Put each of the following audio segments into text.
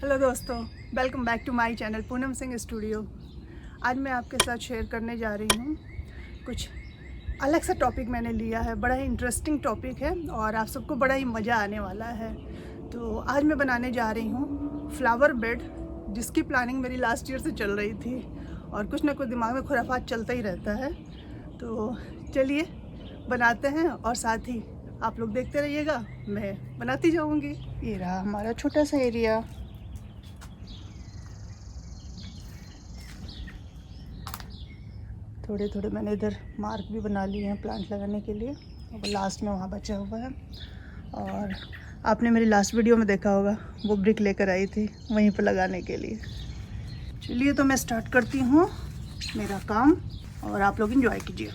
Hello दोस्तों, welcome back to my channel Poonam Singh studio. आज मैं आपके साथ शेयर करने जा रही हूँ कुछ अलग सा टॉपिक मैंने लिया है। बड़ा ही इंटरेस्टिंग टॉपिक है और आप सबको बड़ा ही मज़ा आने वाला है। तो आज मैं बनाने जा रही हूँ फ्लावर बेड, जिसकी प्लानिंग मेरी लास्ट ईयर से चल रही थी और कुछ ना कुछ दिमाग में खुराफात चलता ही रहता है। तो चलिए बनाते हैं और साथ ही आप लोग देखते रहिएगा, मैं बनाती जाऊँगी। ये रहा हमारा छोटा सा एरिया। थोड़े थोड़े मैंने इधर मार्क भी बना लिए हैं प्लांट लगाने के लिए, और लास्ट में वहाँ बचा हुआ है। और आपने मेरी लास्ट वीडियो में देखा होगा, वो ब्रिक लेकर आई थी वहीं पर लगाने के लिए। चलिए तो मैं स्टार्ट करती हूँ मेरा काम और आप लोग एंजॉय कीजिए।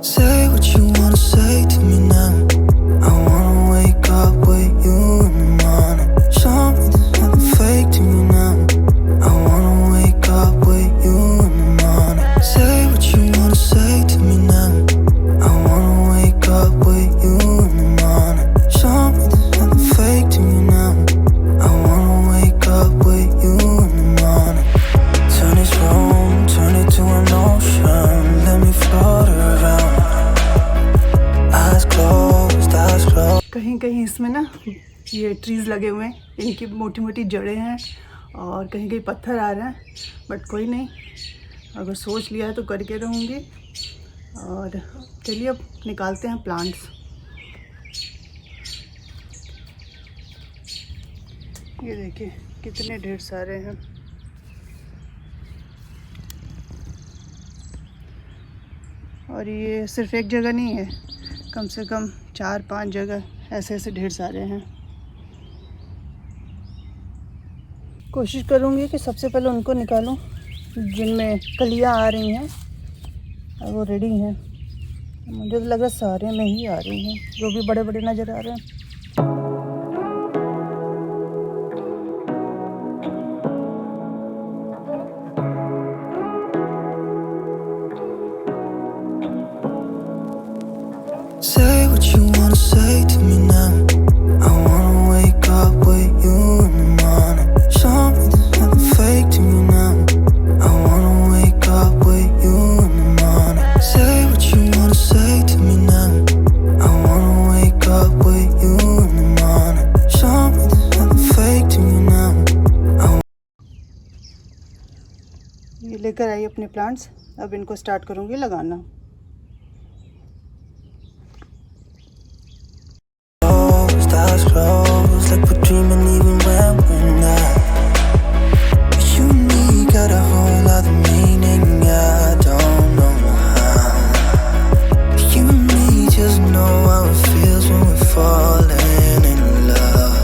Say what you wanna say to me now. I wanna wake up with you in the morning. Show me there's nothing fake to me now. I wanna wake up with you in the morning. Say what you wanna say to me now. I wanna wake up with you in the morning. Show me there's nothing fake to me now. I wanna wake up with you in the morning. Turn this room, turn it to an ocean. Let me float around. कहीं कहीं इसमें ना ये trees लगे हुए हैं, इनकी मोटी मोटी जड़ें हैं और कहीं कहीं पत्थर आ रहे हैं, बट कोई नहीं, अगर सोच लिया है तो करके रहूँगी। और चलिए अब निकालते हैं प्लांट्स। ये देखिए कितने ढेर सारे हैं। और ये सिर्फ एक जगह नहीं है, कम से कम 4-5 जगह ऐसे ऐसे ढेर सारे हैं। कोशिश करूँगी कि सबसे पहले उनको निकालूं जिनमें कलियां आ रही हैं और वो रेडी हैं। मुझे तो लग रहा है सारे में ही आ रही हैं, जो भी बड़े बड़े नज़र आ रहे हैं। Say what you wanna say to me now. I wanna wake up with you in the morning. Show me there's nothing fake to me now. I wanna wake up with you in the morning. Say what you wanna say to me now. I wanna wake up with you in the morning. Show me there's nothing fake to me now. ये लेकर आई अपने plants, अब इनको start करूँगी लगाना। Eyes closed, like we're dreaming even when we're not. You and me got a whole other meaning, I don't know how. You and me just know how it feels when we're falling in love.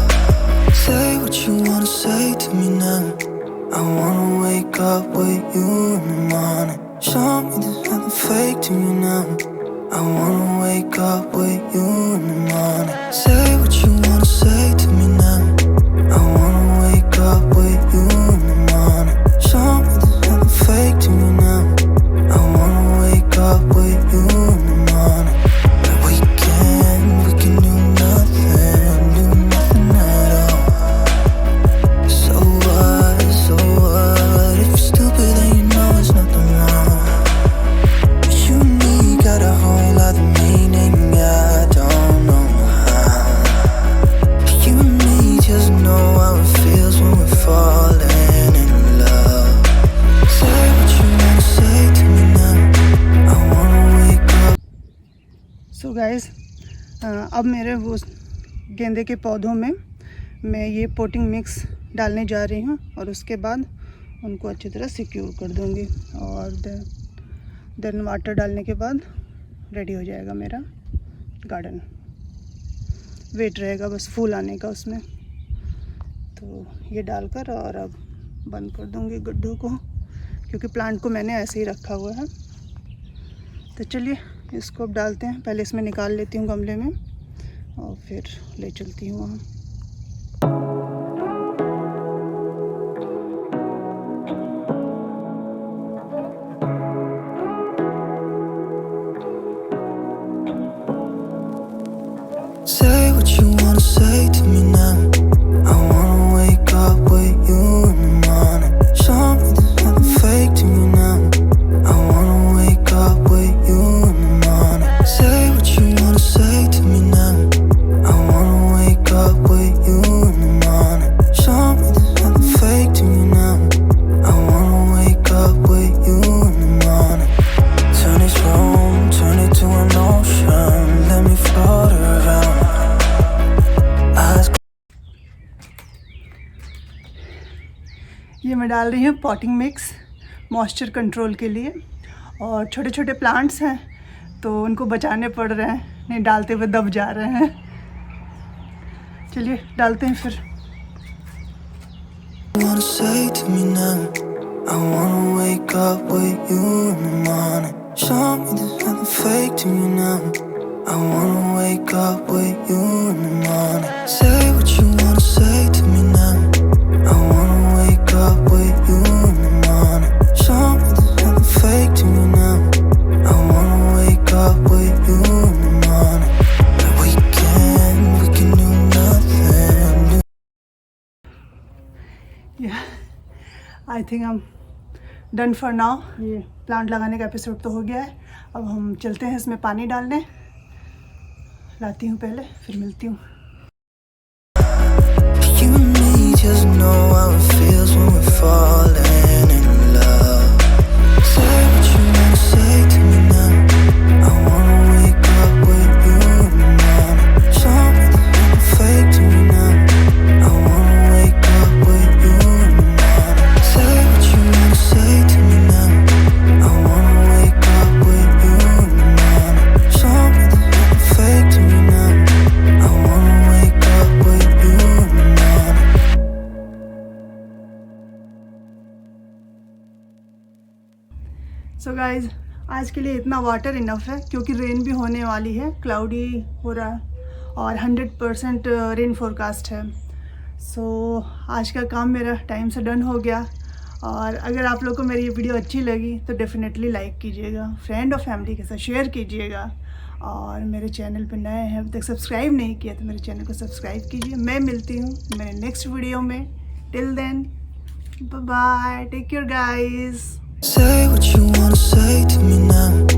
Say what you wanna say to me now. I wanna wake up with you in the morning. Show me there's nothing fake to me now. I wanna wake up with you in the morning. Say what you wanna say to me now. I wanna wake up with you in the morning. Show me there's nothing fake to me now. I wanna wake up with you in the morning. We can do nothing at all. So what, if you're stupid then you know it's nothing wrong. You and me got a whole other meaning, I don't know how. You and me just know how it feels when we're falling in love. Say what you wanna say to me now. I wanna wake up. So guys, अब मेरे वो गेंदे के पौधों में मैं ये Ponting mix डालने जा रही हूँ और उसके बाद उनको अच्छी तरह सिक्योर कर दूँगी और देन वाटर डालने के बाद रेडी हो जाएगा मेरा गार्डन। वेट रहेगा बस फूल आने का उसमें। तो ये डालकर और अब बंद कर दूँगी गड्ढों को, क्योंकि प्लांट को मैंने ऐसे ही रखा हुआ है। तो चलिए इसको अब डालते हैं। पहले इसमें निकाल लेती हूँ गमले में और फिर ले चलती हूँ वहाँ। मैं डाल रही हूँ पॉटिंग मिक्स मॉइस्चर कंट्रोल के लिए। और छोटे छोटे प्लांट्स हैं तो उनको बचाने पड़ रहे हैं, नहीं डालते हुए दब जा रहे हैं। चलिए डालते हैं फिर। Wanna say to me now, I wanna wake up with you in the morning. Show me there's nothing fake to me now. I wanna wake up with you in the morning. Say what you wanna say to me now. I wanna wake up with you in the morning. Show me there's nothing fake to me now. I wanna wake up with you in the morning. We can do nothing. Yeah, I think I'm done for now. ये plant लगाने का episode तो हो गया है, अब हम चलते हैं इसमें पानी डालने। लाती हूँ पहले, फिर मिलती हूँ। You and me just know how it feels when we're falling in love. Say what you wanna say to me now. I wanna wake up with you in the morning. Show me there's nothing fake to me now. I wanna wake up with you in the morning. Say what you wanna say to me now. I wanna wake up with you in the morning. Show me there's nothing fake to me now. I wanna wake up with you in the morning. So guys, आज के लिए इतना water enough है, क्योंकि rain भी होने वाली है, क्लाउडी हो रहा है और 100% रेन फोरकास्ट है। सो आज का काम मेरा टाइम से डन हो गया। और अगर आप लोग को मेरी ये वीडियो अच्छी लगी तो डेफिनेटली लाइक कीजिएगा, फ्रेंड और फैमिली के साथ शेयर कीजिएगा। और मेरे चैनल पे नए हैं, अभी तक सब्सक्राइब नहीं किया तो मेरे चैनल को सब्सक्राइब कीजिए। मैं मिलती हूँ मेरे नेक्स्ट वीडियो में। Till then, bye bye, take care guys. Say what you wanna say to me now.